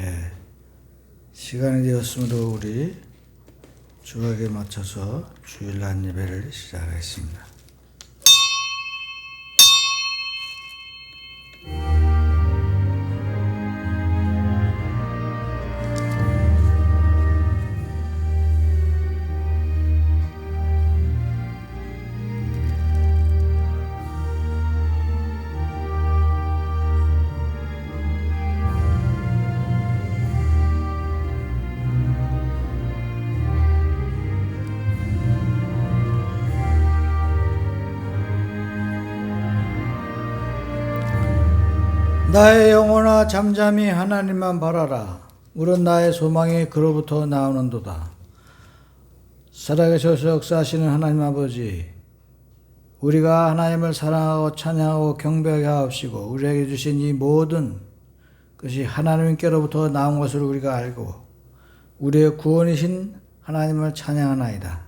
예, 시간이 되었으므로 우리 주각에 맞춰서 주일날 예배를 시작하겠습니다. 나의 영혼아 잠잠히 하나님만 바라라. 물은 나의 소망이 그로부터 나오는도다. 살아계셔서 역사하시는 하나님 아버지, 우리가 하나님을 사랑하고 찬양하고 경배하게 하옵시고 우리에게 주신 이 모든 것이 하나님께로부터 나온 것을 우리가 알고 우리의 구원이신 하나님을 찬양하나이다.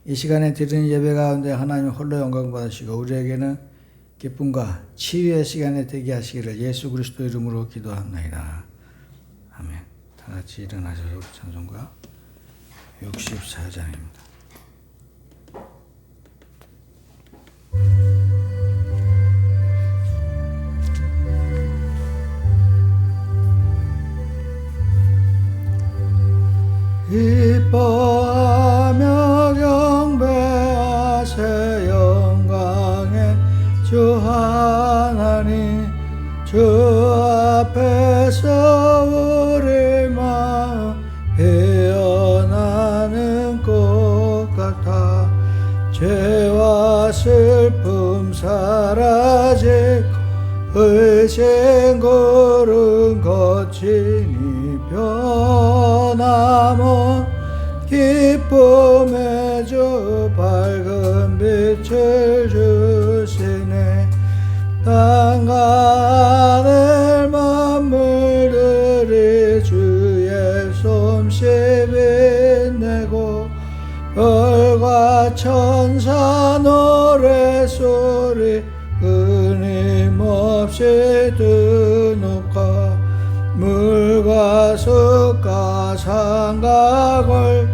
이 시간에 드리는 예배 가운데 하나님 홀로 영광 받으시고 우리에게는 기쁨과 치유의 시간에 되게 하시기를 예수 그리스도 이름으로 기도합니다. 아멘. 다 같이 일어나셔서 우리 찬송가 64장입니다. 기뻐하며 경배하세 영광의 주 하나님, 주 앞에서 우리 마음 피어나는 꽃 같아 죄와 슬픔 사라지고 의심 구름 거치니 변함은 기쁨의 주 밝은 빛을 주시네. 땅과 하늘 만물들이 주의 솜씨 빛내고 별과 천사 노래소리 끊임없이 드높아 물과 숲과 산과 걸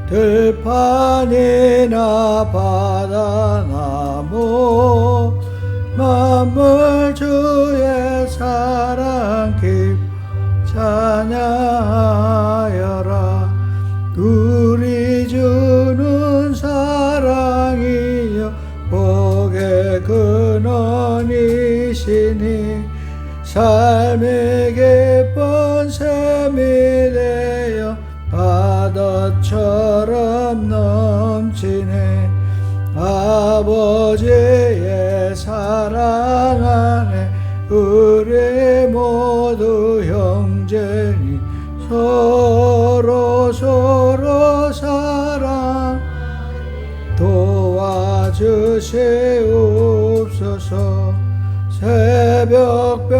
들판이나 바다나무 만물 주의 사랑 깊 찬양하여라. 우리 주는 사랑이여 복의 근원이시니 삶의 기쁜 샘이 되어 바다처럼 넘치네. 아버지의 사랑 안에 우리 모두 형제니 서로 사랑 도와주시옵소서. 새벽별의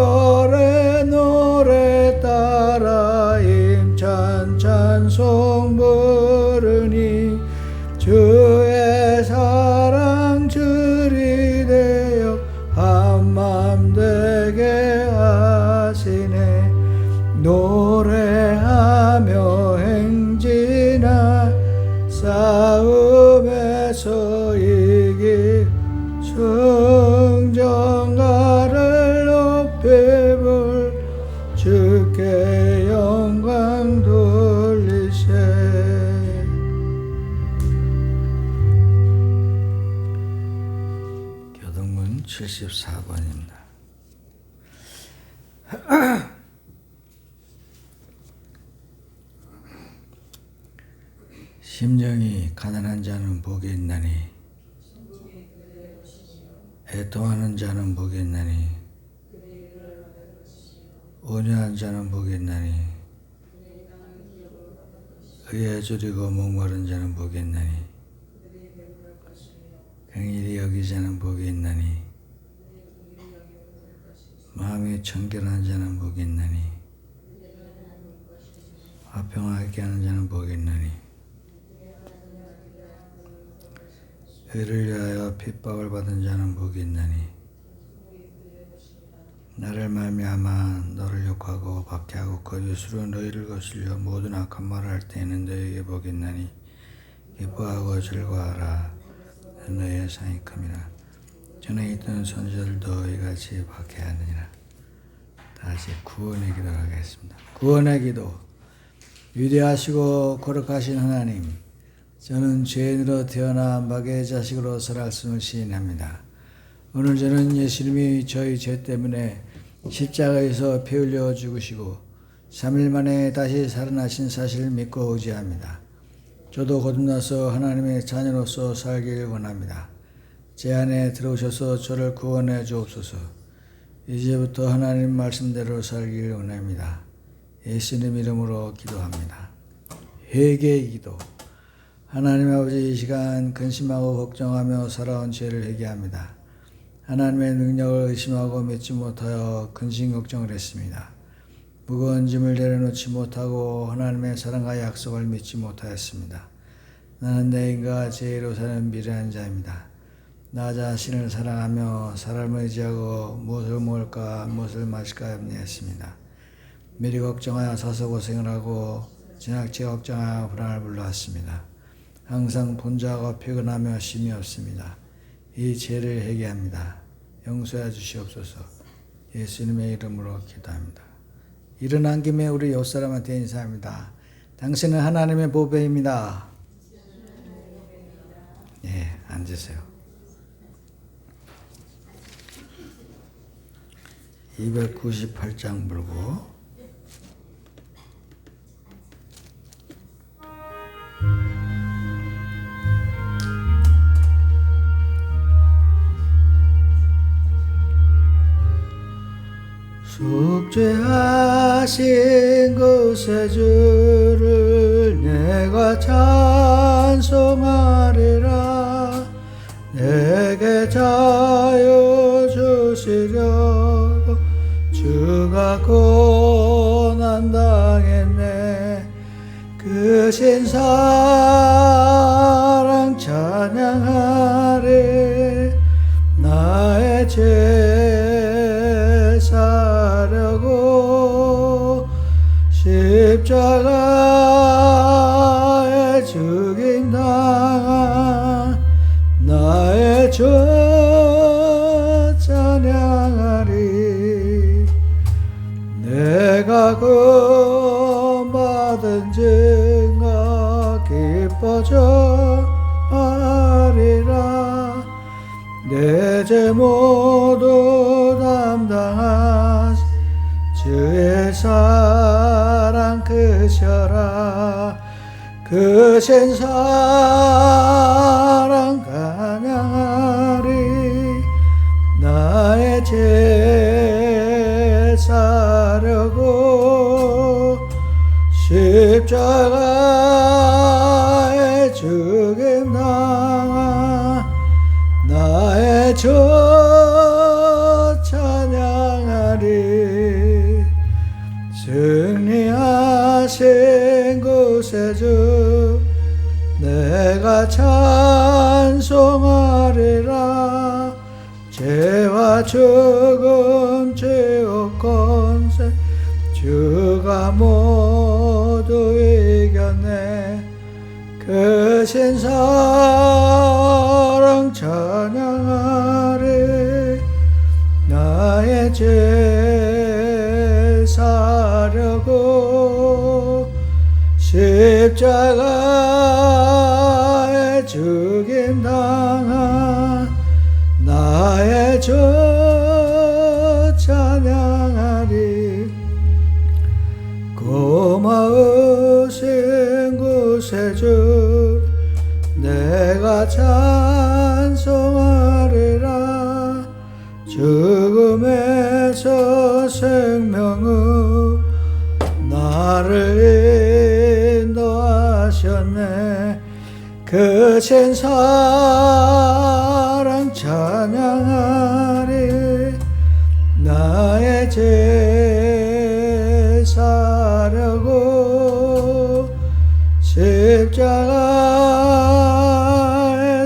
노래 따라 힘찬 찬송 부르니 주의 사랑 줄이 되어 한맘 되게 하시네. 노래하며 행진하 싸움에서 이기 성전가를 높이 불 주께 영광 돌리세. 교동문 74번입니다. 심령이 가난한 자는 복이 있나니 애통하는 자는 복이 있나니 온유한 자는 복이 있나니 의에 줄이고 목마른 자는 복이 있나니 긍휼히 여기 자는 복이 있나니 마음이 청결한 자는 복이 있나니 화평하게 하는 자는 복이 있나니 의를 위하여 핍박을 받은 자는 복이 있나니 나를 말미암아 너를 욕하고 박해하고 거짓으로 너희를 거슬려 모든 악한 말을 할 때에는 너희에게 복이 있나니 기뻐하고 즐거워하라. 너희의 상이 큼이라. 전에 있던 선지자들도 이같이 박해하느니라. 다시 구원의 기도를 하겠습니다. 구원의 기도. 위대하시고 거룩하신 하나님, 저는 죄인으로 태어나 마귀의 자식으로 살았음을 시인합니다. 오늘 저는 예수님이 저희 죄 때문에 십자가에서 피 흘려 죽으시고 3일 만에 다시 살아나신 사실을 믿고 의지합니다. 저도 거듭나서 하나님의 자녀로서 살길 원합니다. 제 안에 들어오셔서 저를 구원해 주옵소서. 이제부터 하나님 말씀대로 살길 원합니다. 예수님 이름으로 기도합니다. 회개의 기도. 하나님 아버지, 이 시간 근심하고 걱정하며 살아온 죄를 회개합니다. 하나님의 능력을 의심하고 믿지 못하여 근심 걱정을 했습니다. 무거운 짐을 내려놓지 못하고 하나님의 사랑과 약속을 믿지 못하였습니다. 나는 내 인과 죄로 사는 미련한 자입니다. 나 자신을 사랑하며 사람을 의지하고 무엇을 먹을까 무엇을 마실까 염려했습니다. 미리 걱정하여 사서 고생을 하고 지나치게 걱정하여 불안을 불러왔습니다. 항상 분주하고 피곤하며 쉼이 없습니다. 이 죄를 회개합니다. 용서해 주시옵소서. 예수님의 이름으로 기도합니다. 일어난 김에 우리 옆사람한테 인사합니다. 당신은 하나님의 보배입니다. 예, 앉으세요. 298장 불고 속죄하신 그새 주를 내가 찬송하리라. 내게 자유 주시려고 주가 고난 당했네. 그 신사랑 찬양하리. 나의 죄 사려고 십자가에 죽임 당한 나의 주 찬양하리. 내가 구원받은 증거 기뻐져 하리라. 내 죄 모두 담당하시 주의 사랑 크셔라. 크신 사랑 찬양하리. 나의 죄 사려고 십자가에 죽임 당한 나의 주 찬양하리. 승리하신 구세주 내가 찬송하리라. 죄와 죽음 죄와 권세 주가 모두 이겼네. 크신 사랑 찬양하리. 나의 죄 사려고 십자가에 죽임 당한 나의 주 찬양하리. 고마우신 구세주 내가 찬송하리라. 죽음에서 생명으로 나를 인도하셨네. 크신 사랑 찬양하리. 나의 죄 사려고 십자가에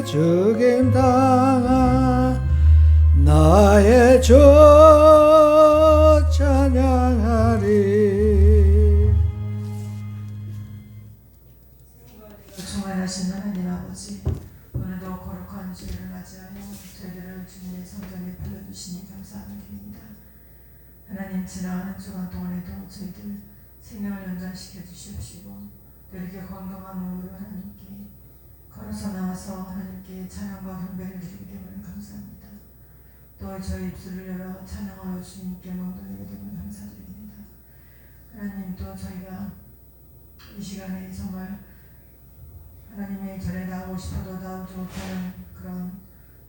죽임 당한 나의 주 하나님 지나가는 주간 동안에도 저희들 생명을 연장시켜 주시옵시고 또 이렇게 건강한 몸으로 하나님께 걸어서 나와서 하나님께 찬양과 경배를 드리게 되면 감사합니다. 또 저희 입술을 열어 찬양하러 주님께 영광드리게 되면 감사드립니다. 하나님 또 저희가 이 시간에 정말 하나님의 전에 나오고 싶어도 나오지 못하는 그런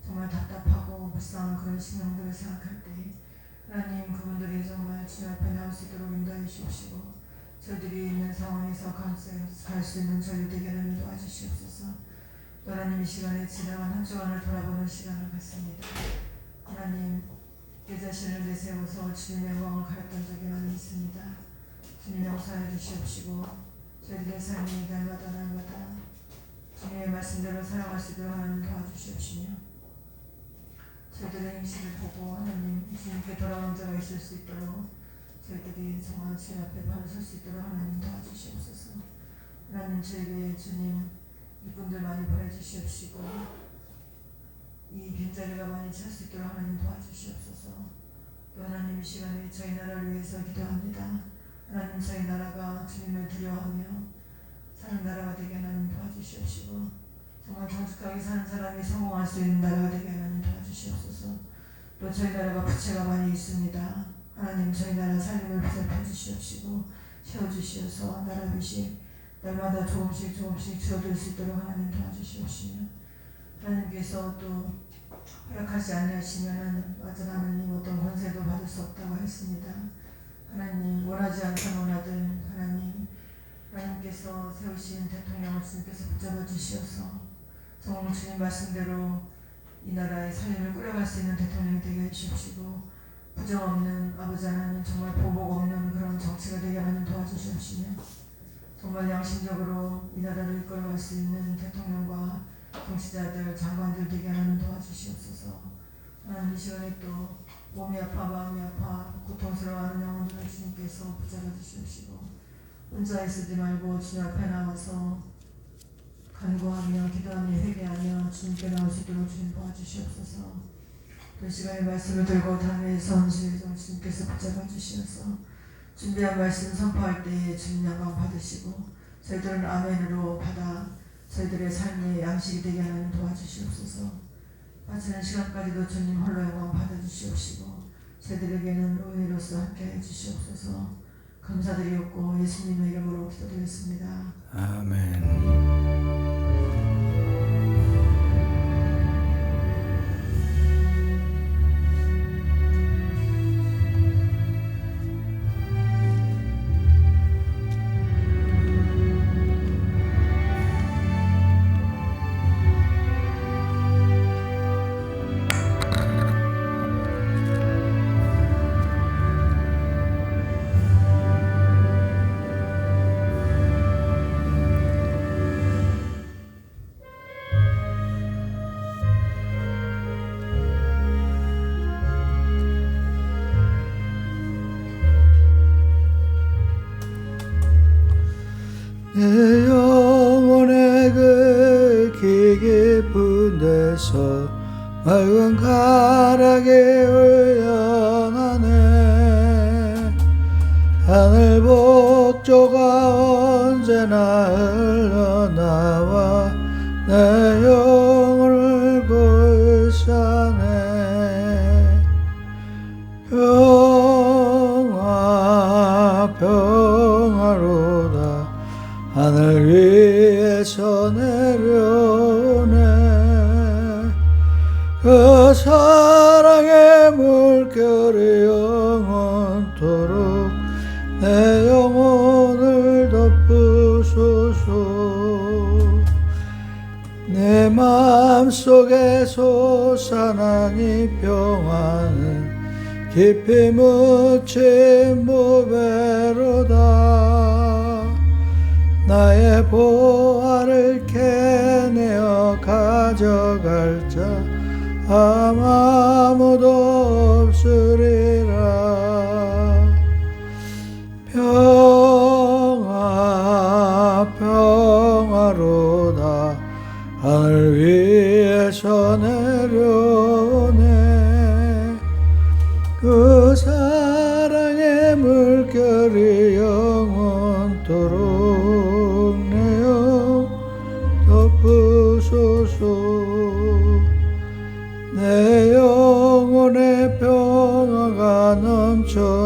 정말 답답하고 불쌍한 그런 심령들을 생각할 때 하나님 그분들이 정말 주님 앞에 나올 수 있도록 인도해 주시옵시고 저희들이 있는 상황에서 갈 수 있는 저희 되게 하나님 도와주시옵소서. 또 하나님 이 시간에 지나간 한 주간을 돌아보는 시간을 갖습니다. 하나님 내 자신을 내세워서 주님의 영광을 가렸던 적이 많이 있습니다. 주님 용서해 주시옵시고 저희들의 삶이 날마다 주님의 말씀대로 살아갈 수 있도록 하나님 도와주시옵시며 저희들의 행실을 보고 하나님 주님께 돌아온 자가 있을 수 있도록 저희들이 정말 주님 앞에 바로 설 수 있도록 하나님 도와주시옵소서. 하나님 저에게 주님 일꾼들 많이 보내주시옵시고 이 빈자리가 많이 찰 수 있도록 하나님 도와주시옵소서. 또 하나님 이 시간에 저희 나라를 위해서 기도합니다. 하나님 저희 나라가 주님을 두려워하며 사는 나라가 되게 하나님 도와주시옵시고 정말 정직하게 사는 사람이 성공할 수 있는 나라가 되게 하나님 도와주시옵소서. 또 저희 나라가 부채가 많이 있습니다. 하나님 저희 나라 살림을 보살펴 주시옵시고 채워주시어서 나라 빚이 날마다 조금씩 줄어들 수 있도록 하나님 도와주시옵시며 하나님께서 또 허락하지 않으시면 맞은 하나님 어떤 권세도 받을 수 없다고 했습니다. 하나님 원하지 않던 원하든 하나님께서 세우신 대통령을 주님께서 붙잡아 주시어서 정말 주님 말씀대로 이 나라의 살림을 꾸려갈 수 있는 대통령이 되게 해주시옵시고 부정 없는 아버지 하나님 정말 보복 없는 그런 정치가 되게 하나님 도와주시옵시며 정말 양심적으로 이 나라를 이끌어갈 수 있는 대통령과 정치자들 장관들 되게 하나님 도와주시옵소서. 하나님 이 시간에 또 몸이 아파 마음이 아파 고통스러워하는 영혼들을 주님께서 붙잡아 주시옵시고 혼자 있지 말고 주님 앞에 나와서 간구하며 기도하며 회개하며 주님께 나올 수 있도록 주님 도와주시옵소서. 또 시간에 말씀을 들고 담에 선지에서 주님께서 붙잡아 주시어서 준비한 말씀 선포할 때에 주님 영광 받으시고 저희들은 아멘으로 받아 저희들의 삶의 양식이 되게 하나님 도와주시옵소서. 바치는 시간까지도 주님 홀로 영광 받아주시옵시고 저희들에게는 의회로서 함께해 주시옵소서. 감사드리옵고 예수님의 이름으로 기도드렸습니다. 아멘. 내 영혼의 그 깊은 데서 맑은 가락에 흘러나네. 하늘 복조가 언제나 흘러나와 내 영혼을 구시하네. 평화로다 하늘 위에서 내려오네. 그 사랑의 물결이 영원토록 내 영혼을 덮으소서. 내 마음속에 솟아난 이 평화는 깊이 묻힌 무배로다. 나의 보화를 캐내어 가져갈 자 아무도 없으리라. 평화로다 하늘 위에서 내려오네. 그 사랑의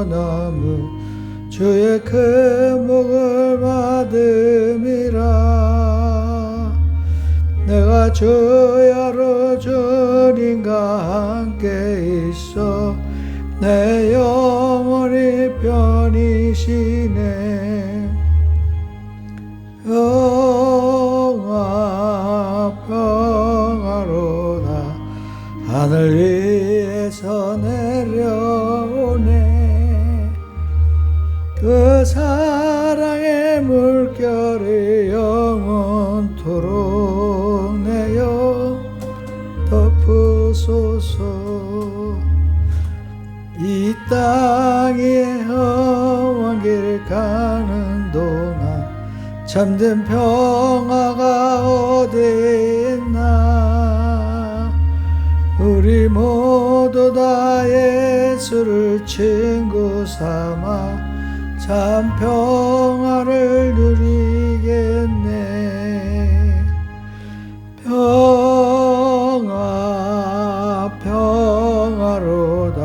넘을 주의 그 목을 받음이라. 내가 주야로 주님과 함께 있어 내 영혼이 편이시네. 평화 평화로다 하늘 위에서 내려오네. 그 사랑의 물결이 영원토록 내어 덮으소서. 이 땅의 험한 길 가는 동안 참된 평화가 어디 있나. 우리 모두 다 예수를 친구 삼아 참 평화를 누리겠네. 평화 평화로다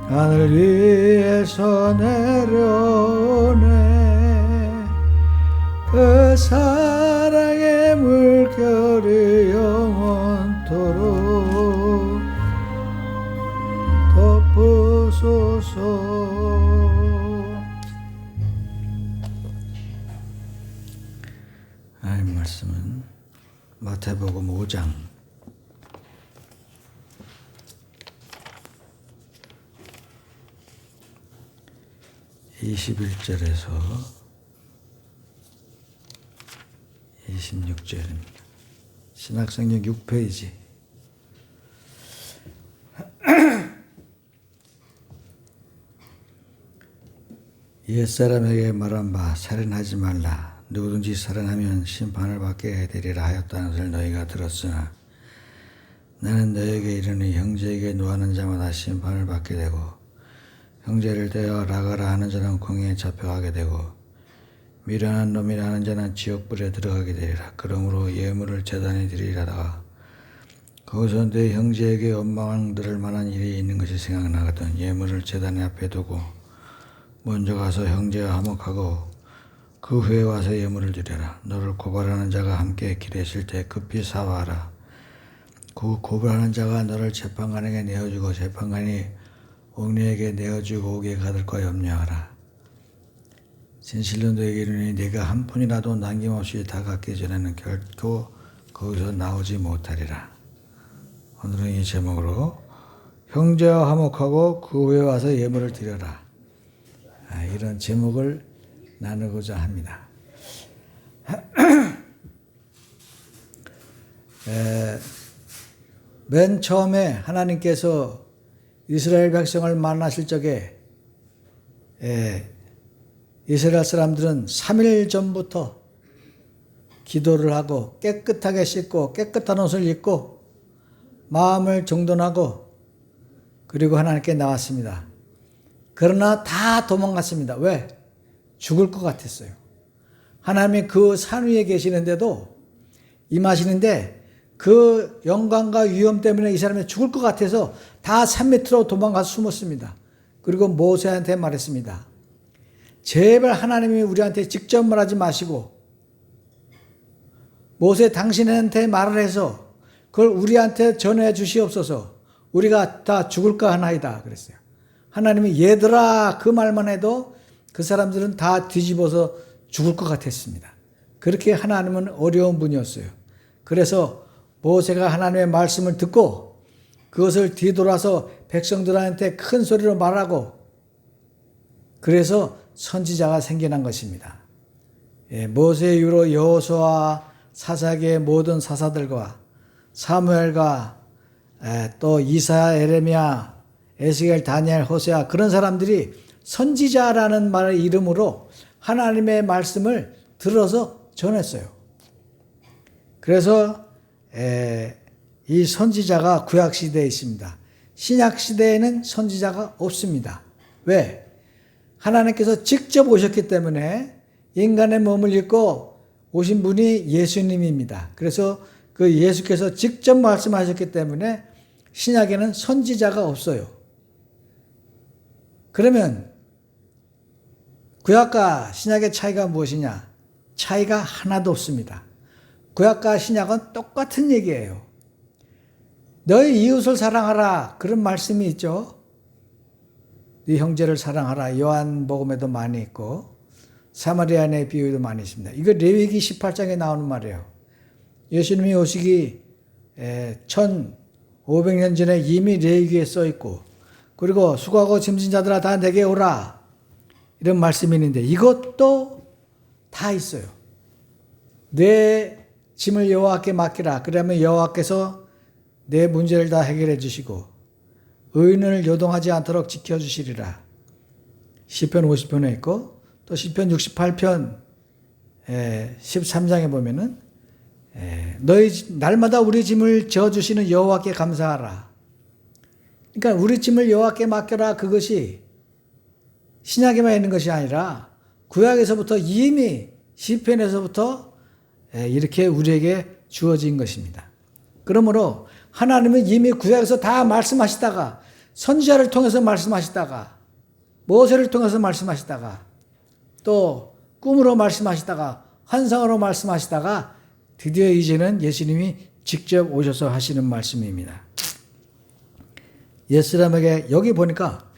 하늘 위에서 내려오네. 그 사랑의 물결이 영원토록 덮으소서. 하나님 말씀은 마태복음 5장 21절에서 26절입니다. 신약성경 6페이지. 옛사람에게 말한 바 살인하지 말라. 누구든지 살인하면 심판을 받게 되리라 하였다는 것을 너희가 들었으나 나는 너희에게 이르니 형제에게 노하는 자마다 심판을 받게 되고 형제를 대하여 라가라 하는 자는 공회에 잡혀가게 되고 미련한 놈이라 하는 자는 지옥불에 들어가게 되리라. 그러므로 예물을 제단에 드리려다가 거기서 내 형제에게 원망 들을 만한 일이 있는 것이 생각나거든 예물을 제단 앞에 두고 먼저 가서 형제와 화목하고 그 후에 와서 예물을 드려라. 너를 고발하는 자가 함께 길에 있을 때 급히 사와라. 그 고발하는 자가 너를 재판관에게 내어주고 재판관이 옥리에게 내어주고 오게 가둘까 염려하라. 진실로 너에게 이르니 네가 한 푼이라도 남김없이 다 갖기 전에는 결코 거기서 나오지 못하리라. 오늘은 이 제목으로 형제와 화목하고 그 후에 와서 예물을 드려라. 이런 제목을 나누고자 합니다. 맨 처음에 하나님께서 이스라엘 백성을 만나실 적에 이스라엘 사람들은 3일 전부터 기도를 하고 깨끗하게 씻고 깨끗한 옷을 입고 마음을 정돈하고 그리고 하나님께 나왔습니다. 그러나 다 도망갔습니다. 왜? 죽을 것 같았어요. 하나님이 그 산 위에 계시는데도 임하시는데 그 영광과 위엄 때문에 이 사람이 죽을 것 같아서 다 산 밑으로 도망가서 숨었습니다. 그리고 모세한테 말했습니다. 제발 하나님이 우리한테 직접 말하지 마시고 모세 당신한테 말을 해서 그걸 우리한테 전해 주시옵소서. 우리가 다 죽을까 하나이다 그랬어요. 하나님이 얘들아 그 말만 해도 그 사람들은 다 뒤집어서 죽을 것 같았습니다. 그렇게 하나님은 어려운 분이었어요. 그래서 모세가 하나님의 말씀을 듣고 그것을 뒤돌아서 백성들한테 큰 소리로 말하고 그래서 선지자가 생겨난 것입니다. 모세 이후로 여호수아와 사사기의 모든 사사들과 사무엘과 또 이사야, 에레미야, 에스겔, 다니엘, 호세아 그런 사람들이 선지자라는 말의 이름으로 하나님의 말씀을 들어서 전했어요. 그래서 이 선지자가 구약시대에 있습니다. 신약시대에는 선지자가 없습니다. 왜? 하나님께서 직접 오셨기 때문에 인간의 몸을 입고 오신 분이 예수님입니다. 그래서 그 예수께서 직접 말씀하셨기 때문에 신약에는 선지자가 없어요. 그러면 구약과 신약의 차이가 무엇이냐? 차이가 하나도 없습니다. 구약과 신약은 똑같은 얘기예요. 너희 이웃을 사랑하라. 그런 말씀이 있죠. 네 형제를 사랑하라. 요한복음에도 많이 있고 사마리아인의 비유도 많이 있습니다. 이거 레위기 18장에 나오는 말이에요. 예수님이 오시기 1500년 전에 이미 레위기에 써 있고, 그리고 수고하고 짐진 자들아 다 내게 오라, 이런 말씀이 있는데 이것도 다 있어요. 내 짐을 여호와께 맡기라. 그러면 여호와께서 내 문제를 다 해결해 주시고 의인을 요동하지 않도록 지켜주시리라. 시편 50편에 있고 또 시편 68편 13장에 보면은 너희 날마다 우리 짐을 져주시는 여호와께 감사하라. 그러니까 우리 짐을 여호와께 맡겨라. 그것이 신약에만 있는 것이 아니라 구약에서부터 이미 시편에서부터 이렇게 우리에게 주어진 것입니다. 그러므로 하나님은 이미 구약에서 다 말씀하시다가 선지자를 통해서 말씀하시다가 모세를 통해서 말씀하시다가 또 꿈으로 말씀하시다가 환상으로 말씀하시다가 드디어 이제는 예수님이 직접 오셔서 하시는 말씀입니다. 옛사람에게 여기 보니까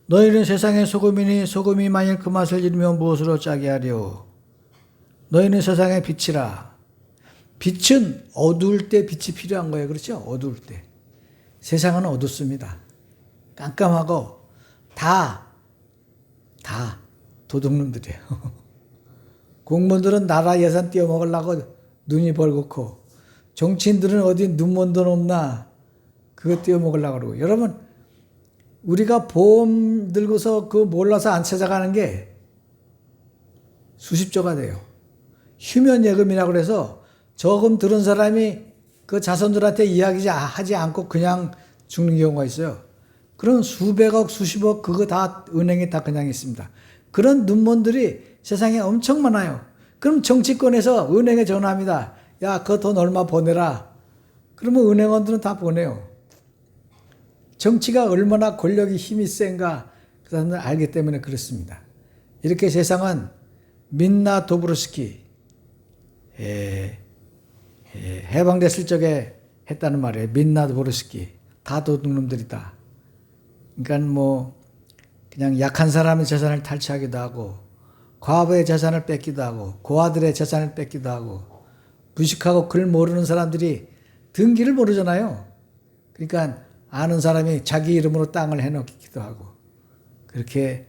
너희는 세상의 소금이니 소금이 만일 그 맛을 잃으면 무엇으로 짜게 하려. 너희는 세상의 빛이라. 빛은 어두울 때 빛이 필요한 거예요. 그렇죠? 어두울 때. 세상은 어둡습니다. 깜깜하고 다 도둑놈들이에요. 공무원들은 나라 예산 띄어먹으려고 눈이 벌겋고, 정치인들은 어디 눈먼 돈 없나 그거 띄어먹으려고 그러고. 여러분, 우리가 보험 들고서 그거 몰라서 안 찾아가는 게 수십조가 돼요. 휴면 예금이라고 그래서 저금 들은 사람이 그 자손들한테 이야기하지 않고 그냥 죽는 경우가 있어요. 그런 수백억, 수십억 그거 다 은행에 다 그냥 있습니다. 그런 눈먼들이 세상에 엄청 많아요. 그럼 정치권에서 은행에 전화합니다. 야, 그 돈 얼마 보내라. 그러면 은행원들은 다 보내요. 정치가 얼마나 권력이 힘이 센가 그 사람들은 알기 때문에 그렇습니다. 이렇게 세상은 민나 도브르스키 해방됐을 적에 했다는 말이에요. 민나 도브르스키 다 도둑놈들이다. 그러니까 뭐 그냥 약한 사람의 재산을 탈취하기도 하고 과부의 재산을 뺏기도 하고 고아들의 재산을 뺏기도 하고 무식하고 글 모르는 사람들이 등기를 모르잖아요. 그러니까 아는 사람이 자기 이름으로 땅을 해놓기도 하고 그렇게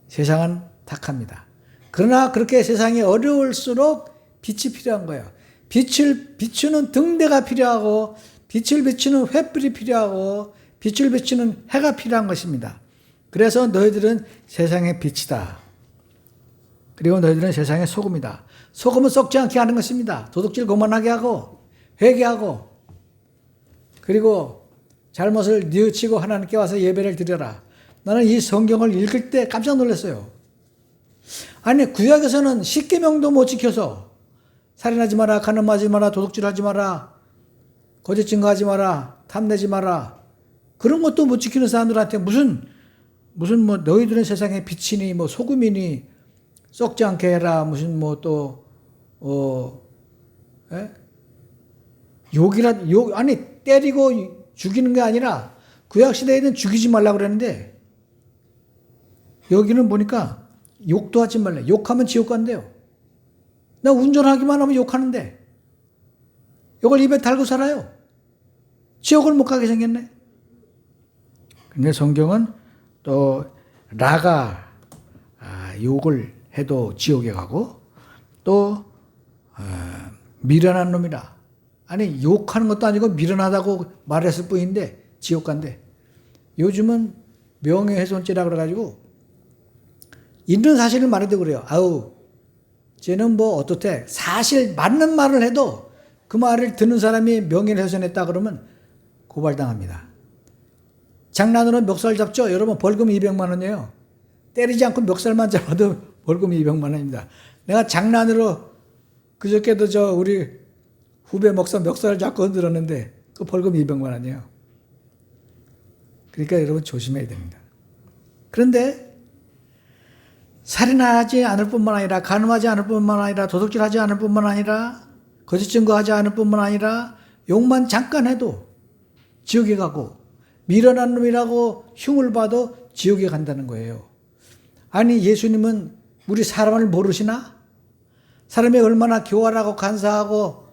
세상은 탁합니다. 그러나 그렇게 세상이 어려울수록 빛이 필요한 거예요. 빛을 비추는 등대가 필요하고 빛을 비추는 횃불이 필요하고 빛을 비추는 해가 필요한 것입니다. 그래서 너희들은 세상의 빛이다. 그리고 너희들은 세상의 소금이다. 소금은 썩지 않게 하는 것입니다. 도둑질 그만하게 하고 회개하고 그리고 잘못을 뉘우치고 하나님께 와서 예배를 드려라. 나는 이 성경을 읽을 때 깜짝 놀랐어요. 아니 구약에서는 십계명도 못 지켜서 살인하지 마라, 간음하지 마라, 도둑질하지 마라, 거짓 증거하지 마라, 탐내지 마라, 그런 것도 못 지키는 사람들한테 무슨 뭐 너희들은 세상의 빛이니 뭐 소금이니 썩지 않게 해라, 무슨 뭐 또 욕 아니 때리고 죽이는 게 아니라 구약 시대에는 죽이지 말라고 그랬는데 여기는 보니까 욕도 하지 말래. 욕하면 지옥 간대요. 나 운전하기만 하면 욕하는데 이걸 입에 달고 살아요. 지옥을 못 가게 생겼네. 근데 성경은 또 라가 욕을 해도 지옥에 가고 또 미련한 놈이라. 아니 욕하는 것도 아니고 미련하다고 말했을 뿐인데 지옥 간대. 요즘은 명예훼손죄라 그래가지고 있는 사실을 말해도 그래요. 아우 쟤는 뭐 어떻대. 사실 맞는 말을 해도 그 말을 듣는 사람이 명예훼손했다 그러면 고발당합니다. 장난으로 멱살 잡죠. 여러분 벌금 200만 원이에요. 때리지 않고 멱살만 잡아도 벌금 200만 원입니다. 내가 장난으로 그저께도 우리 후배 목사 멱살을 잡고 흔들었는데 그 벌금 200만 원이에요. 그러니까 여러분 조심해야 됩니다. 그런데 살인하지 않을 뿐만 아니라 간음하지 않을 뿐만 아니라 도둑질하지 않을 뿐만 아니라 거짓 증거하지 않을 뿐만 아니라 욕만 잠깐 해도 지옥에 가고 미련한 놈이라고 흉을 봐도 지옥에 간다는 거예요. 아니 예수님은 우리 사람을 모르시나? 사람이 얼마나 교활하고 간사하고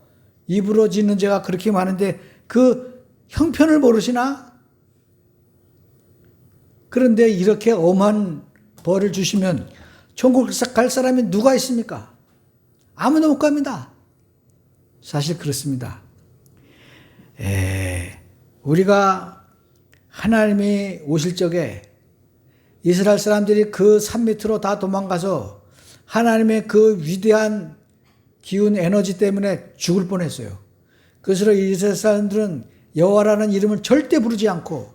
입으로 짓는 죄가 그렇게 많은데 그 형편을 모르시나? 그런데 이렇게 엄한 벌을 주시면 천국 갈 사람이 누가 있습니까? 아무도 못 갑니다. 사실 그렇습니다. 우리가 하나님이 오실 적에 이스라엘 사람들이 그 산 밑으로 다 도망가서 하나님의 그 위대한 기운 에너지 때문에 죽을 뻔했어요. 그래서 이스라엘 사람들은 여호와라는 이름을 절대 부르지 않고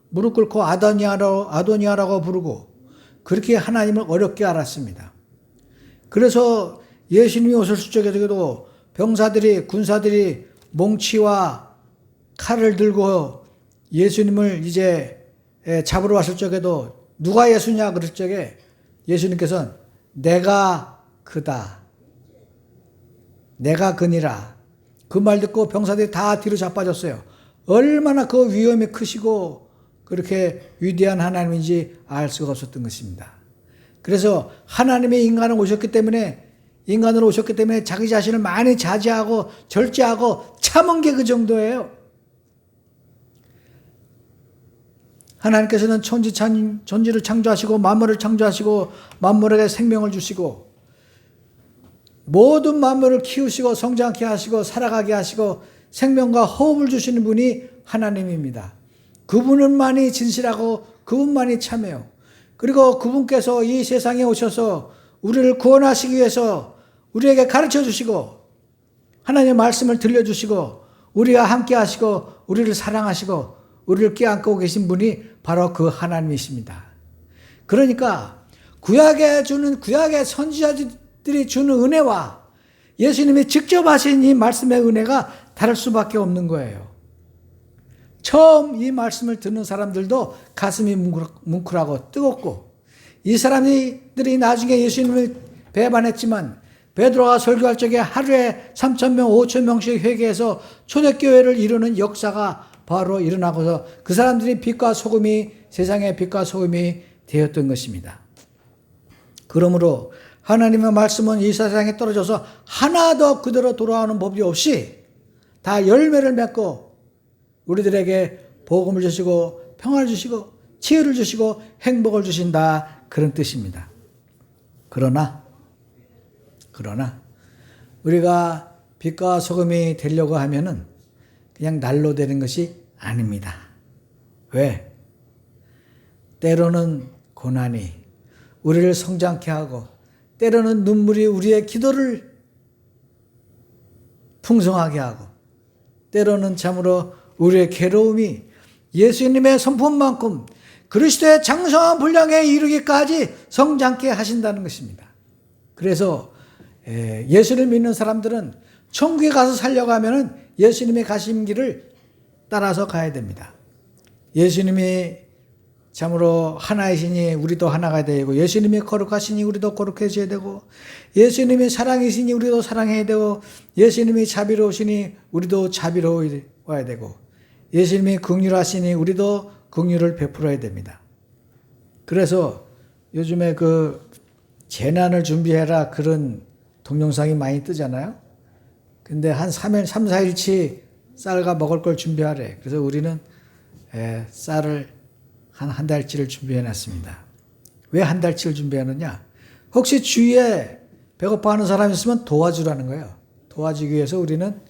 무릎 꿇고 아도니아라고 부르고 그렇게 하나님을 어렵게 알았습니다. 그래서 예수님이 오실 적에도 병사들이 군사들이 몽치와 칼을 들고 예수님을 이제 잡으러 왔을 적에도 누가 예수냐 그럴 적에 예수님께서는 내가 그다. 내가 그니라. 그 말 듣고 병사들이 다 뒤로 자빠졌어요. 얼마나 그 위험이 크시고 그렇게 위대한 하나님인지 알 수가 없었던 것입니다. 그래서 하나님의 인간으로 오셨기 때문에 자기 자신을 많이 자제하고 절제하고 참은 게 그 정도예요. 하나님께서는 천지를 창조하시고 만물을 창조하시고 만물에게 생명을 주시고 모든 만물을 키우시고 성장케 하시고 살아가게 하시고 생명과 호흡을 주시는 분이 하나님입니다. 그분만이 진실하고 그분만이 참해요. 그리고 그분께서 이 세상에 오셔서 우리를 구원하시기 위해서 우리에게 가르쳐 주시고 하나님의 말씀을 들려주시고 우리와 함께 하시고 우리를 사랑하시고 우리를 껴안고 계신 분이 바로 그 하나님이십니다. 그러니까 구약의 선지자들이 주는 은혜와 예수님이 직접 하신 이 말씀의 은혜가 다를 수밖에 없는 거예요. 처음 이 말씀을 듣는 사람들도 가슴이 뭉클하고 뜨겁고 이 사람들이 나중에 예수님을 배반했지만 베드로가 설교할 적에 하루에 3,000명, 5,000명씩 회개해서 초대교회를 이루는 역사가 바로 일어나고서 그 사람들이 빛과 소금이 세상의 빛과 소금이 되었던 것입니다. 그러므로 하나님의 말씀은 이 세상에 떨어져서 하나도 그대로 돌아오는 법이 없이 다 열매를 맺고 우리들에게 복음을 주시고 평화를 주시고 치유를 주시고 행복을 주신다 그런 뜻입니다. 그러나 우리가 빛과 소금이 되려고 하면은 그냥 날로 되는 것이 아닙니다. 왜? 때로는 고난이 우리를 성장케 하고 때로는 눈물이 우리의 기도를 풍성하게 하고 때로는 참으로 우리의 괴로움이 예수님의 성품만큼 그리스도의 장성한 분량에 이르기까지 성장케 하신다는 것입니다. 그래서 예수를 믿는 사람들은 천국에 가서 살려고 하면은 예수님의 가신 길을 따라서 가야 됩니다. 예수님이 참으로 하나이시니 우리도 하나가 되고 예수님이 거룩하시니 우리도 거룩해져야 되고 예수님이 사랑이시니 우리도 사랑해야 되고 예수님이 자비로우시니 우리도 자비로워야 되고 예수님이 긍휼하시니 우리도 긍휼을 베풀어야 됩니다. 그래서 요즘에 그 재난을 준비해라 그런 동영상이 많이 뜨잖아요. 근데 한 3, 4일치 쌀과 먹을 걸 준비하래. 그래서 우리는 쌀을 한 달치를 준비해 놨습니다. 왜 한 달치를 준비하느냐? 혹시 주위에 배고파하는 사람이 있으면 도와주라는 거예요. 도와주기 위해서 우리는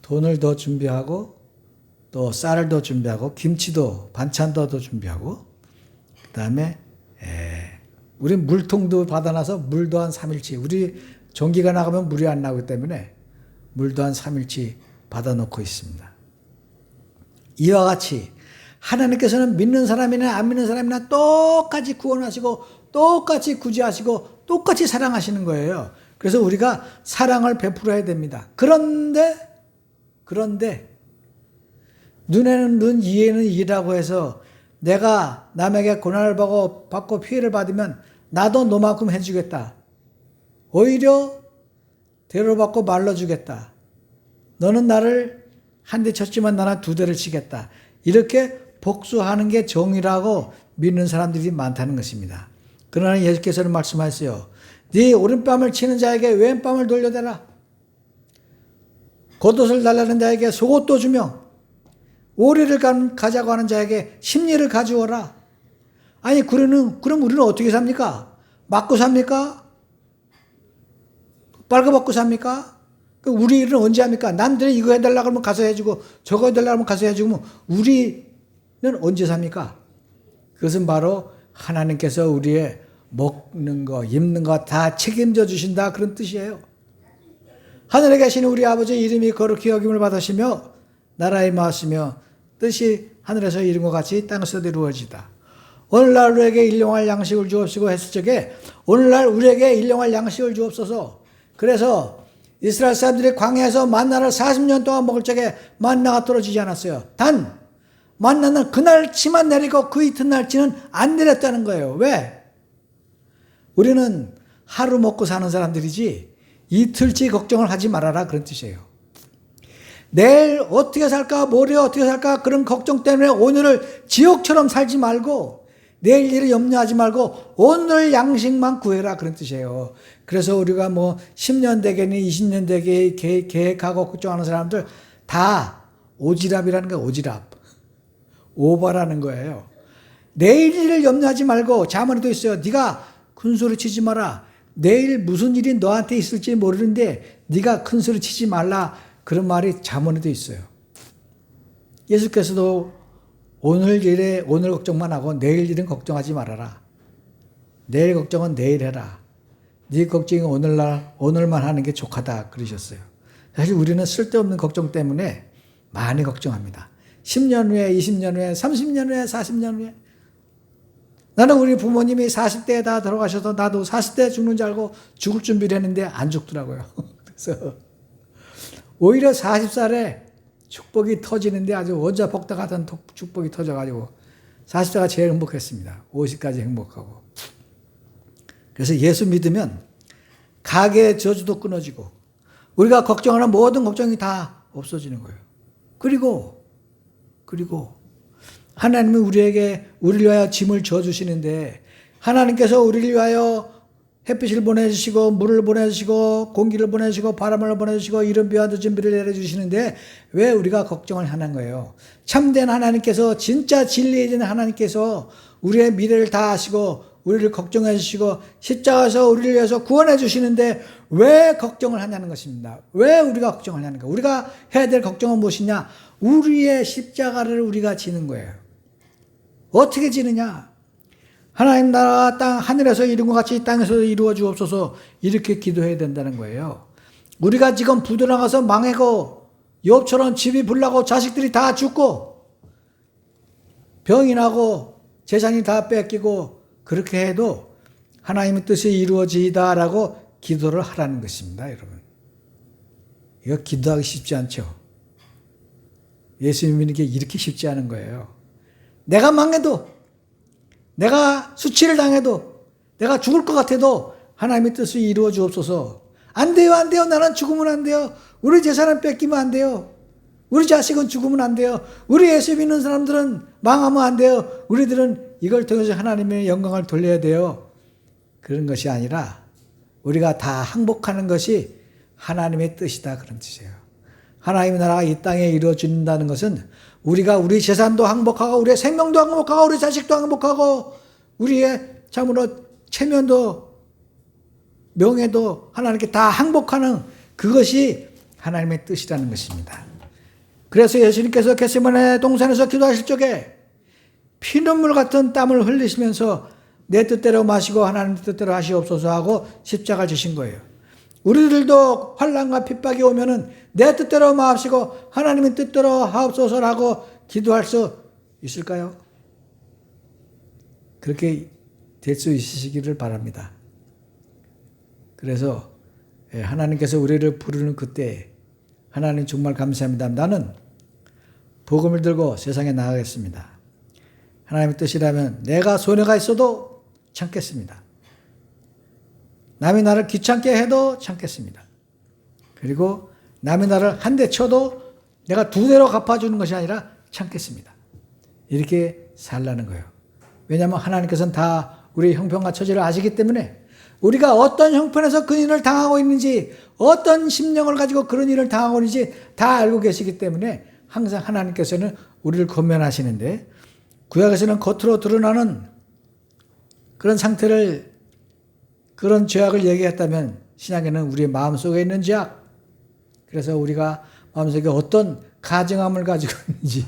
돈을 더 준비하고 또 쌀을 더 준비하고 김치도 반찬도 더 준비하고 그 다음에 우리 물통도 받아놔서 물도 한 3일치 우리 전기가 나가면 물이 안 나오기 때문에 물도 한 3일치 받아놓고 있습니다. 이와 같이 하나님께서는 믿는 사람이나 안 믿는 사람이나 똑같이 구원하시고 똑같이 구제하시고 똑같이 사랑하시는 거예요. 그래서 우리가 사랑을 베풀어야 됩니다. 그런데 눈에는 눈, 이에는 이라고 해서 내가 남에게 고난을 받고 피해를 받으면 나도 너만큼 해주겠다. 오히려 대로받고 말러주겠다. 너는 나를 한 대 쳤지만 나는 두 대를 치겠다. 이렇게 복수하는 게 정의라고 믿는 사람들이 많다는 것입니다. 그러나 예수께서는 말씀하셨어요. 네 오른뺨을 치는 자에게 왼뺨을 돌려대라. 겉옷을 달라는 자에게 속옷도 주며 오리를 가자고 하는 자에게 심리를 가져오라. 아니 그럼 우리는 어떻게 삽니까? 맞고 삽니까? 빨가벗고 삽니까? 우리 일은 언제 합니까? 남들이 이거 해달라고 하면 가서 해주고 저거 해달라고 하면 가서 해주고 우리는 언제 삽니까? 그것은 바로 하나님께서 우리의 먹는 거, 입는 거 다 책임져 주신다 그런 뜻이에요. 하늘에 계신 우리 아버지 이름이 거룩히 여김을 받으시며 나라의 마으시며 뜻이 하늘에서 이룬 것 같이 땅에서도 이루어지다. 오늘날 우리에게 일용할 양식을 주옵시고 했을 적에 오늘날 우리에게 일용할 양식을 주옵소서. 그래서 이스라엘 사람들이 광야에서 만나를 40년 동안 먹을 적에 만나가 떨어지지 않았어요. 단 만나는 그날치만 내리고 그 이튿날치는 안 내렸다는 거예요. 왜? 우리는 하루 먹고 사는 사람들이지 이틀치 걱정을 하지 말아라 그런 뜻이에요. 내일 어떻게 살까 모레 어떻게 살까 그런 걱정 때문에 오늘을 지옥처럼 살지 말고 내일 일을 염려하지 말고 오늘 양식만 구해라 그런 뜻이에요. 그래서 우리가 뭐 10년 되겠니 20년 되게 계획하고 걱정하는 사람들 다 오지랖이라는 거예요. 오지랖. 오버라는 거예요. 내일 일을 염려하지 말고 자문에도 있어요. 네가 큰소리 치지 마라. 내일 무슨 일이 너한테 있을지 모르는데 네가 큰소리 치지 말라. 그런 말이 자문에도 있어요. 예수께서도 오늘 일에 오늘 걱정만 하고 내일 일은 걱정하지 말아라. 내일 걱정은 내일 해라. 네 걱정이 오늘만 하는 게 족하다 그러셨어요. 사실 우리는 쓸데없는 걱정 때문에 많이 걱정합니다. 10년 후에 20년 후에 30년 후에 40년 후에 나는 우리 부모님이 40대에 다 돌아가셔서 나도 40대에 죽는 줄 알고 죽을 준비를 했는데 안 죽더라고요. 그래서 오히려 40살에 축복이 터지는데 아주 원자폭탄 같은 축복이 터져가지고 40대가 제일 행복했습니다. 50까지 행복하고. 그래서 예수 믿으면 가게의 저주도 끊어지고 우리가 걱정하는 모든 걱정이 다 없어지는 거예요. 그리고 하나님은 우리를 위하여 짐을 져주시는데 하나님께서 우리를 위하여 햇빛을 보내주시고 물을 보내주시고 공기를 보내주시고 바람을 보내주시고 이런 비와 늦은 비를 내려주시는데 왜 우리가 걱정을 하는 거예요? 참된 하나님께서 진짜 진리인 하나님께서 우리의 미래를 다 아시고 우리를 걱정해 주시고 십자가에서 우리를 위해서 구원해 주시는데 왜 걱정을 하냐는 것입니다. 왜 우리가 걱정을 하냐는 거예요. 우리가 해야 될 걱정은 무엇이냐? 우리의 십자가를 우리가 지는 거예요. 어떻게 지느냐? 하나님 나라가 땅 하늘에서 이룬 것 같이 땅에서 이루어 주옵소서 이렇게 기도해야 된다는 거예요. 우리가 지금 부도 나가서 망하고 욥처럼 집이 불나고 자식들이 다 죽고 병이 나고 재산이 다 뺏기고 그렇게 해도 하나님의 뜻이 이루어지다라고 기도를 하라는 것입니다. 여러분. 이거 기도하기 쉽지 않죠. 예수 믿는 게 이렇게 쉽지 않은 거예요. 내가 망해도 내가 수치를 당해도 내가 죽을 것 같아도 하나님의 뜻을 이루어 주옵소서. 안 돼요. 나는 죽으면 안 돼요. 우리 재산은 뺏기면 안 돼요. 우리 자식은 죽으면 안 돼요. 우리 예수 믿는 사람들은 망하면 안 돼요. 우리들은 이걸 통해서 하나님의 영광을 돌려야 돼요. 그런 것이 아니라 우리가 다 항복하는 것이 하나님의 뜻이다 그런 뜻이에요. 하나님의 나라가 이 땅에 이루어진다는 것은 우리가 우리 재산도 항복하고 우리의 생명도 항복하고 우리 자식도 항복하고 우리의 참으로 체면도 명예도 하나님께 다 항복하는 그것이 하나님의 뜻이라는 것입니다. 그래서 예수님께서 겟세마네 동산에서 기도하실 적에 피눈물 같은 땀을 흘리시면서 내 뜻대로 마시고 하나님 뜻대로 하시옵소서 하고 십자가를 지신 거예요. 우리들도 환난과 핍박이 오면은 내 뜻대로 마옵시고 하나님의 뜻대로 하옵소서라고 기도할 수 있을까요? 그렇게 될 수 있으시기를 바랍니다. 그래서 하나님께서 우리를 부르는 그때 하나님 정말 감사합니다. 나는 복음을 들고 세상에 나가겠습니다. 하나님의 뜻이라면 내가 손해가 있어도 참겠습니다. 남이 나를 귀찮게 해도 참겠습니다. 그리고 남이 나를 한 대 쳐도 내가 두 대로 갚아주는 것이 아니라 참겠습니다. 이렇게 살라는 거예요. 왜냐하면 하나님께서는 다 우리의 형편과 처지를 아시기 때문에 우리가 어떤 형편에서 그 일을 당하고 있는지, 어떤 심령을 가지고 그런 일을 당하고 있는지 다 알고 계시기 때문에 항상 하나님께서는 우리를 권면하시는데, 구약에서는 겉으로 드러나는 그런 상태를, 그런 죄악을 얘기했다면 신약에는 우리의 마음속에 있는 죄악, 그래서 우리가 마음속에 어떤 가증함을 가지고 있는지,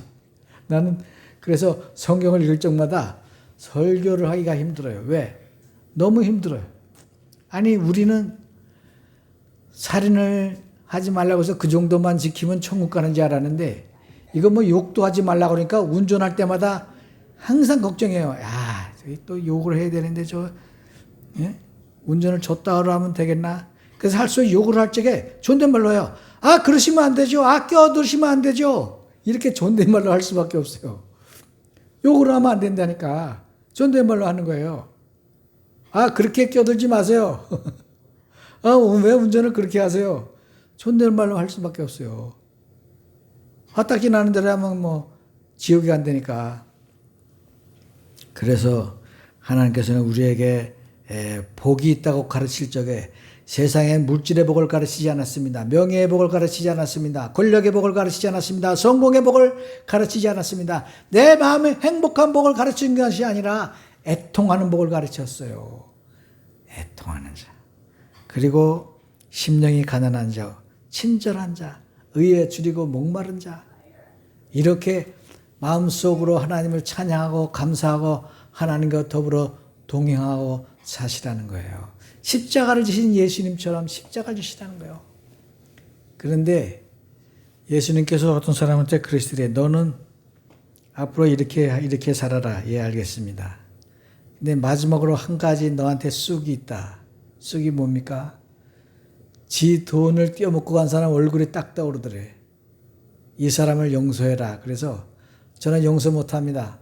나는 그래서 성경을 읽을 적마다 설교를 하기가 힘들어요. 왜? 너무 힘들어요. 아니, 우리는 살인을 하지 말라고 해서 그 정도만 지키면 천국 가는 줄 알았는데, 이거 뭐 욕도 하지 말라고 그러니까 운전할 때마다 항상 걱정해요. 야, 또 욕을 해야 되는데 예? 운전을 줬다고 하면 되겠나? 그래서 할수록 욕을 할 적에 존댓말로 해요. 아, 그러시면 안 되죠. 아, 껴드시면 안 되죠. 이렇게 존댓말로 할 수밖에 없어요. 욕을 하면 안 된다니까. 존댓말로 하는 거예요. 아, 그렇게 껴들지 마세요. 아, 왜 운전을 그렇게 하세요? 존댓말로 할 수밖에 없어요. 화딱지 나는 대로 하면 뭐 지옥이 간다니까. 그래서 하나님께서는 우리에게 복이 있다고 가르칠 적에 세상의 물질의 복을 가르치지 않았습니다. 명예의 복을 가르치지 않았습니다. 권력의 복을 가르치지 않았습니다. 성공의 복을 가르치지 않았습니다. 내 마음의 행복한 복을 가르치는 것이 아니라 애통하는 복을 가르쳤어요. 애통하는 자. 그리고 심령이 가난한 자, 친절한 자, 의에 줄이고 목마른 자. 이렇게 마음속으로 하나님을 찬양하고 감사하고 하나님과 더불어 동행하고 사시라는 거예요. 십자가를 지신 예수님처럼 십자가를 지시라는 거예요. 그런데 예수님께서 어떤 사람한테 그러시더래. 너는 앞으로 이렇게 살아라. 예, 알겠습니다. 근데 마지막으로 한 가지 너한테 쑥이 있다. 쑥이 뭡니까? 지 돈을 떼어먹고 간 사람 얼굴이 딱 떠오르더래. 이 사람을 용서해라. 그래서 저는 용서 못합니다.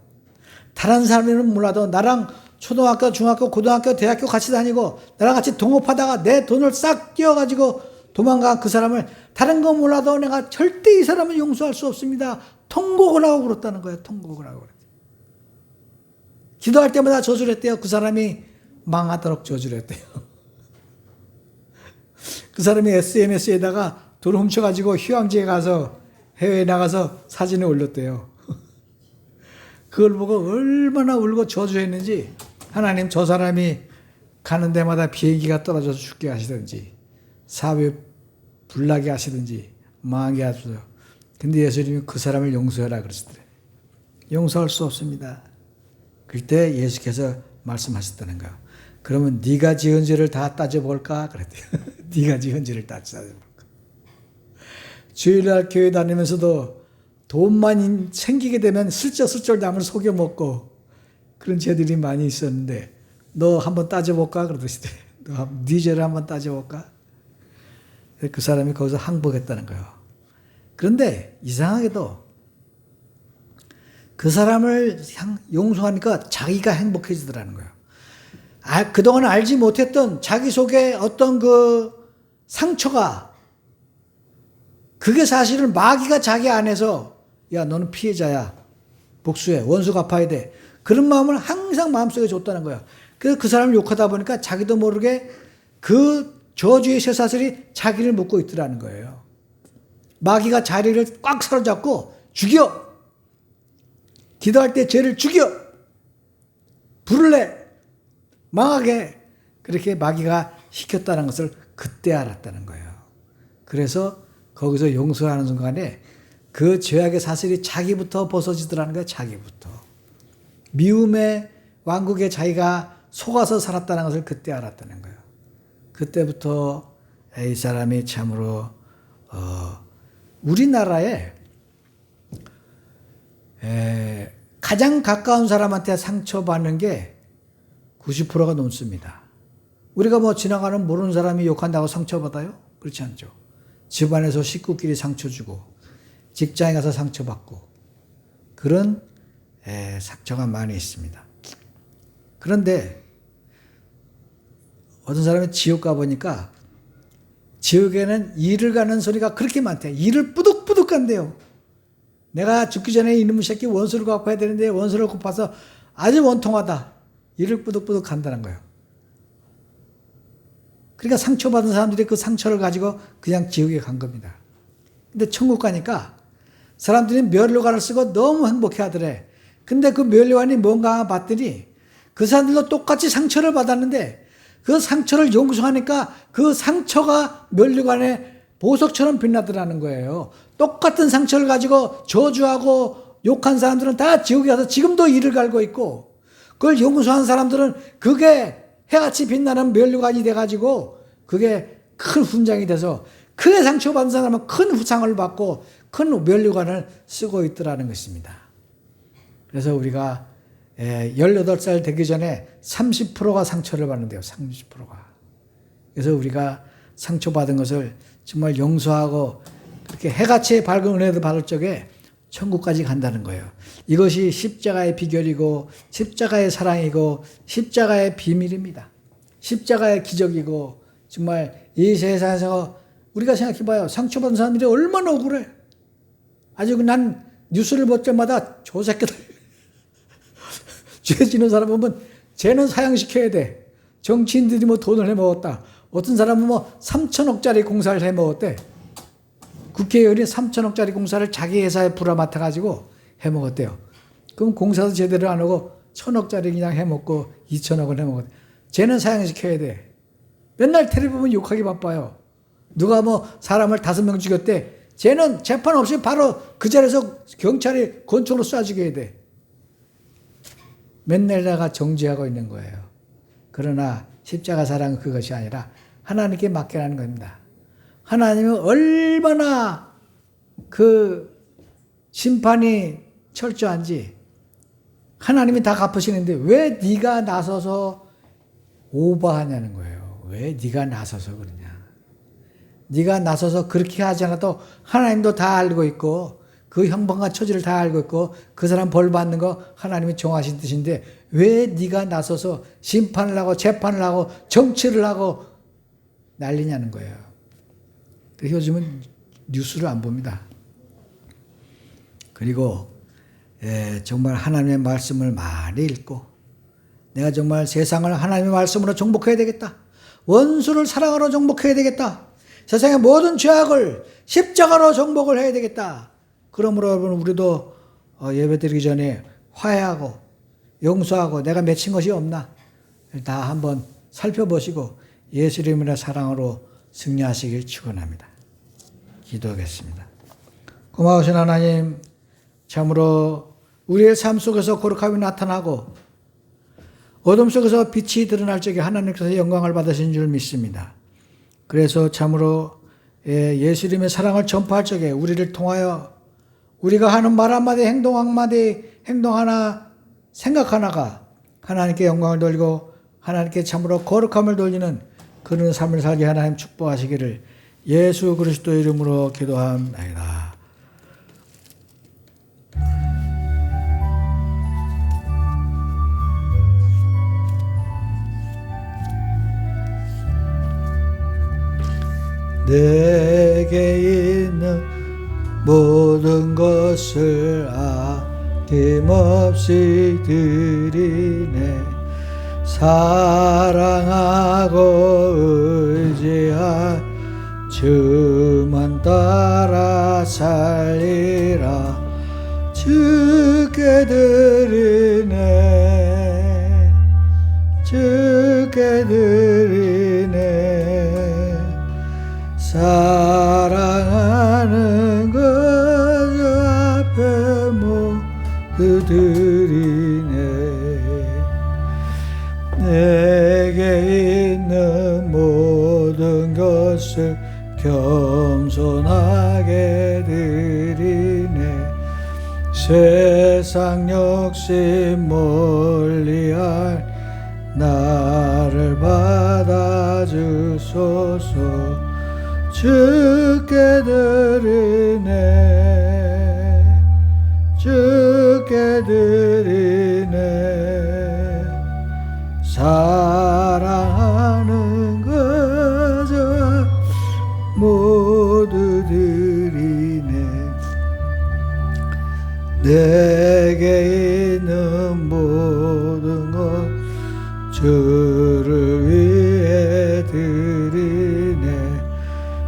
다른 사람은 몰라도 나랑 초등학교, 중학교, 고등학교, 대학교 같이 다니고 나랑 같이 동업하다가 내 돈을 싹 떼어가지고 도망간 그 사람을 다른 건 몰라도 내가 절대 이 사람을 용서할 수 없습니다. 통곡을 하고 그랬다는 거예요. 통곡을 하고 그랬대요. 기도할 때마다 저주를 했대요. 그 사람이 망하도록 저주를 했대요. 그 사람이 SNS에다가 돈을 훔쳐가지고 휴양지에 가서 해외에 나가서 사진을 올렸대요. 그걸 보고 얼마나 울고 저주했는지, 하나님 저 사람이 가는 데마다 비행기가 떨어져서 죽게 하시든지 사회 불나게 하시든지 망하게 하소서. 근데 예수님이 그 사람을 용서해라 그러시더래요. 용서할 수 없습니다. 그때 예수께서 말씀하셨다는 거예요. 그러면 네가 지은 죄를 다 따져볼까? 그랬대요. 네가 지은 죄를 다 따져볼까? 주일날 교회 다니면서도 돈만 생기게 되면 슬쩍슬쩍 남을 속여먹고 그런 죄들이 많이 있었는데 너 한번 따져볼까? 그러더시대. 네 죄를 한번 따져볼까? 그 사람이 거기서 항복했다는 거예요. 그런데 이상하게도 그 사람을 용서하니까 자기가 행복해지더라는 거예요. 그동안 알지 못했던 자기 속에 어떤 그 상처가, 그게 사실은 마귀가 자기 안에서 야, 너는 피해자야. 복수해. 원수 갚아야 돼. 그런 마음을 항상 마음속에 줬다는 거야. 그래서 그 사람을 욕하다 보니까 자기도 모르게 그 저주의 쇠사슬이 자기를 묶고 있더라는 거예요. 마귀가 자리를 꽉 사로잡고 죽여. 기도할 때 죄를 죽여. 불을 내. 망하게. 그렇게 마귀가 시켰다는 것을 그때 알았다는 거예요. 그래서 거기서 용서하는 순간에 그 죄악의 사슬이 자기부터 벗어지더라는 거예요. 자기부터. 미움의 왕국에 자기가 속아서 살았다는 것을 그때 알았다는 거예요. 그때부터 이 사람이 참으로 우리나라에 가장 가까운 사람한테 상처받는 게 90%가 넘습니다. 우리가 뭐 지나가는 모르는 사람이 욕한다고 상처받아요? 그렇지 않죠. 집안에서 식구끼리 상처 주고 직장에 가서 상처받고 그런 상처가 많이 있습니다. 그런데 어떤 사람이 지옥 가보니까 지옥에는 이를 가는 소리가 그렇게 많대요. 이를 뿌득뿌득 간대요. 내가 죽기 전에 이놈의 새끼 원수를 갚아야 되는데 원수를 갚아서 아주 원통하다. 이를 뿌득뿌득 간다는 거예요. 그러니까 상처받은 사람들이 그 상처를 가지고 그냥 지옥에 간 겁니다. 근데 천국 가니까 사람들이 면류관을 쓰고 너무 행복해 하더래. 근데 그 면류관이 뭔가 봤더니 그 사람들도 똑같이 상처를 받았는데 그 상처를 용서하니까 그 상처가 면류관에 보석처럼 빛나더라는 거예요. 똑같은 상처를 가지고 저주하고 욕한 사람들은 다 지옥에 가서 지금도 이를 갈고 있고 그걸 용서한 사람들은 그게 해같이 빛나는 면류관이 돼가지고 그게 큰 훈장이 돼서 크게 상처받은 사람은 큰 후상을 받고 큰 면류관을 쓰고 있더라는 것입니다. 그래서 우리가 18살 되기 전에 30%가 상처를 받는데요. 30%가. 그래서 우리가 상처받은 것을 정말 용서하고 그렇게 해같이 밝은 은혜를 받을 적에 천국까지 간다는 거예요. 이것이 십자가의 비결이고 십자가의 사랑이고 십자가의 비밀입니다. 십자가의 기적이고 정말 이 세상에서 우리가 생각해봐요. 상처받은 사람들이 얼마나 억울해. 아주 난 뉴스를 볼 때마다 저 새끼들 죄 지는 사람 보면 쟤는 사형시켜야 돼. 정치인들이 뭐 돈을 해먹었다. 어떤 사람은 뭐 3천억짜리 공사를 해먹었대. 국회의원이 3천억짜리 공사를 자기 회사에 불어맡아가지고 해먹었대요. 그럼 공사도 제대로 안 하고 1,000억짜리 그냥 해먹고 2천억을 해먹었대. 쟤는 사형시켜야 돼. 맨날 텔레비 보면 욕하기 바빠요. 누가 뭐 사람을 5명 죽였대. 쟤는 재판 없이 바로 그 자리에서 경찰이 권총으로 쏴 죽여야 돼. 맨날 내가 정죄하고 있는 거예요. 그러나 십자가 사랑은 그것이 아니라 하나님께 맡겨라는 겁니다. 하나님은 얼마나 그 심판이 철저한지 하나님이 다 갚으시는데 왜 네가 나서서 오버하냐는 거예요. 왜 네가 나서서 그러냐. 네가 나서서 그렇게 하지 않아도 하나님도 다 알고 있고 그 형벌과 처지를 다 알고 있고 그 사람 벌 받는 거 하나님이 정하신 뜻인데 왜 네가 나서서 심판을 하고 재판을 하고 정치를 하고 난리냐는 거예요. 그래서 요즘은 뉴스를 안 봅니다. 그리고 정말 하나님의 말씀을 많이 읽고 내가 정말 세상을 하나님의 말씀으로 정복해야 되겠다. 원수를 사랑으로 정복해야 되겠다. 세상의 모든 죄악을 십자가로 정복을 해야 되겠다. 그러므로 여러분 우리도 예배드리기 전에 화해하고 용서하고 내가 맺힌 것이 없나 다 한번 살펴보시고 예수 이름의 사랑으로 승리하시길 축원합니다. 기도하겠습니다. 고마우신 하나님, 참으로 우리의 삶 속에서 거룩함이 나타나고 어둠 속에서 빛이 드러날 적에 하나님께서 영광을 받으신 줄 믿습니다. 그래서 참으로 예수 이름의 사랑을 전파할 적에 우리를 통하여 우리가 하는 말 한마디 행동 한마디 행동 하나 생각 하나가 하나님께 영광을 돌리고 하나님께 참으로 거룩함을 돌리는 그런 삶을 살게 하나님 축복하시기를 예수 그리스도 이름으로 기도합니다. 내게 있는 모든 것을 아낌없이 드리네. 사랑하고 의지할 주만 따라 살리라. 주께 드리네. 주께 드리네. 사랑하는 것 앞에 모두 드리네. 내게 있는 모든 것을 겸손하게 드리네. 세상 욕심 멀리할 나를 받아주소서. 주께 드리네. 주께 드리네 사랑하는 거저 모두 드리네 내게 있는 모든 것 주를 위해 드리네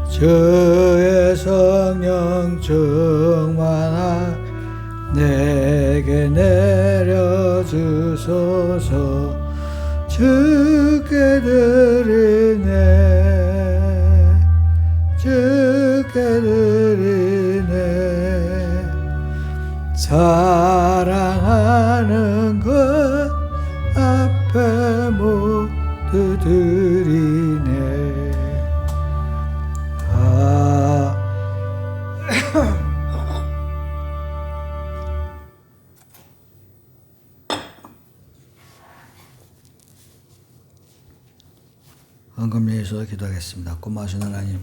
주의 성령 충만하 내게 내려주소서 주께 드리네 주께 드리네 사랑하는 것 앞에 모두 드리네 헌금리에서 기도하겠습니다. 고마우신 하나님,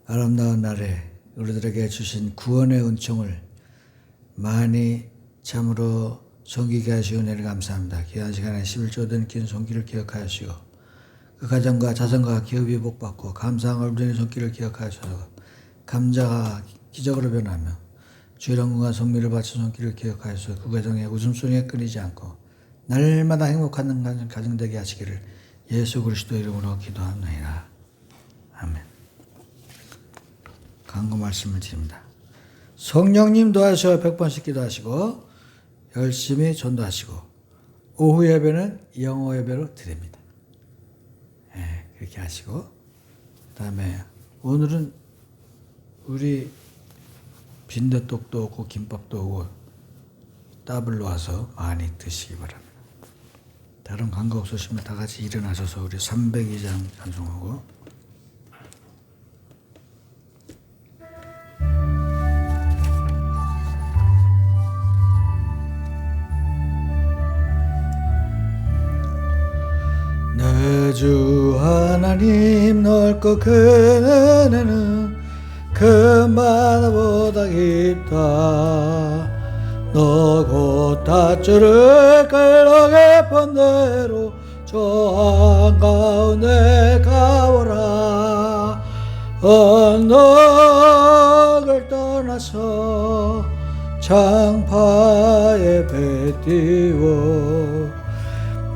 아름다운 날에 우리들에게 주신 구원의 은총을 많이 참으로 섬기게 하시고 은혜를 감사합니다. 귀한 시간에 11조 된 긴 손길을 기억하시고 그 가정과 자손과 기업이 복받고 감사한 얼굴의 손길을 기억하셔서 감자가 기적으로 변하며 주의 영광과 성미를 바친 손길을 기억하셔서 그 가정에 웃음소리가 끊이지 않고 날마다 행복한 가정 되게 하시기를 예수 그리스도 이름으로 기도합니다. 아멘. 간구 말씀을 드립니다. 성령님 도와주셔 100번씩 기도하시고 열심히 전도하시고 오후 예배는 영어 예배로 드립니다. 네, 그렇게 하시고 그다음에 오늘은 우리 빈대떡도 오고 김밥도 오고 더블로 와서 많이 드시기 바랍니다. 다른 관계 없으시면 다 같이 일어나셔서 우리 302장 찬송하고 내 주 하나님 넓고 큰 은혜는 큰 바다보다 깊다 너 곧 닷줄을 끌어 깊은 대로 저 한가운데 가보라 언덕을 떠나서 창파에 배 띄워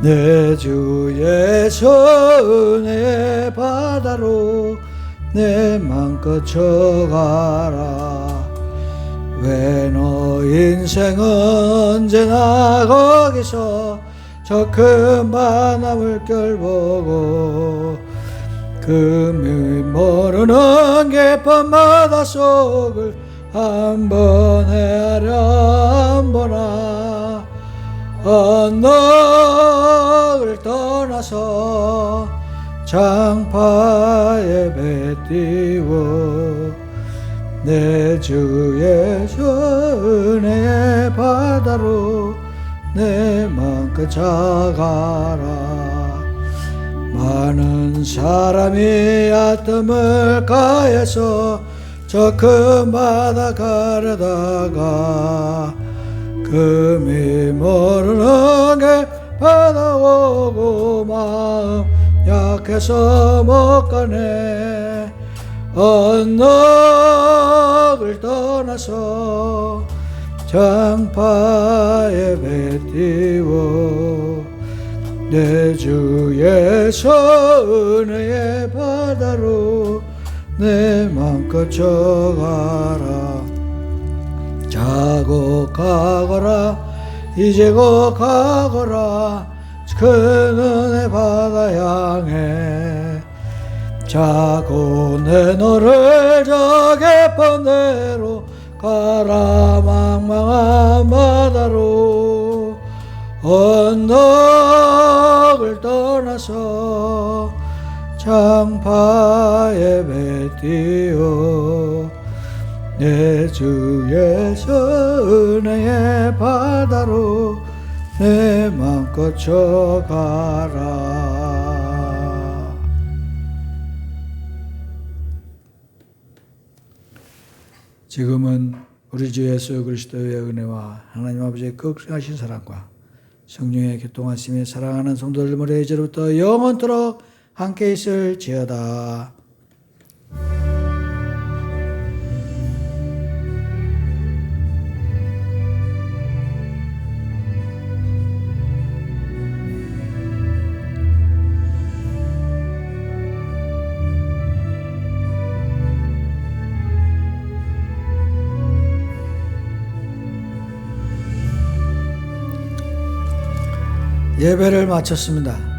내 주 예수 은혜의 바다로 내 맘껏 쳐가라 왜 너 인생은 언제나 거기서 저 큰 바다 물결 보고 금이 모르는 깊은 바다 속을 한번 헤아려 보나 언덕을 떠나서 창파에 배 띄워 내 주 예수 은혜의 바다로 내 맘껏 자가라 많은 사람이 얕은 물가에서 저 큰 바다 가려다가 금이 모르는 게 바다 오고 마음 약해서 못 가네 언덕을 떠나서 창파에 배 띄워 내 주 예수 은혜의 바다로 내 맘껏 쳐가라 자고 가거라 이제 곧 가거라 큰 은혜 바다 향해 자고 내 너를 저 깊은 데로 가라 망망한 바다로 언덕을 떠나서 창파에 배 띄워 내 주 예수 은혜의 바다로 내 맘껏 쳐가라. 지금은 우리 주 예수 그리스도의 은혜와 하나님 아버지의 극성하신 사랑과 성령의 교통하심이 사랑하는 성도들 모두 이제로부터 영원토록 함께 있을지어다. 예배를 마쳤습니다.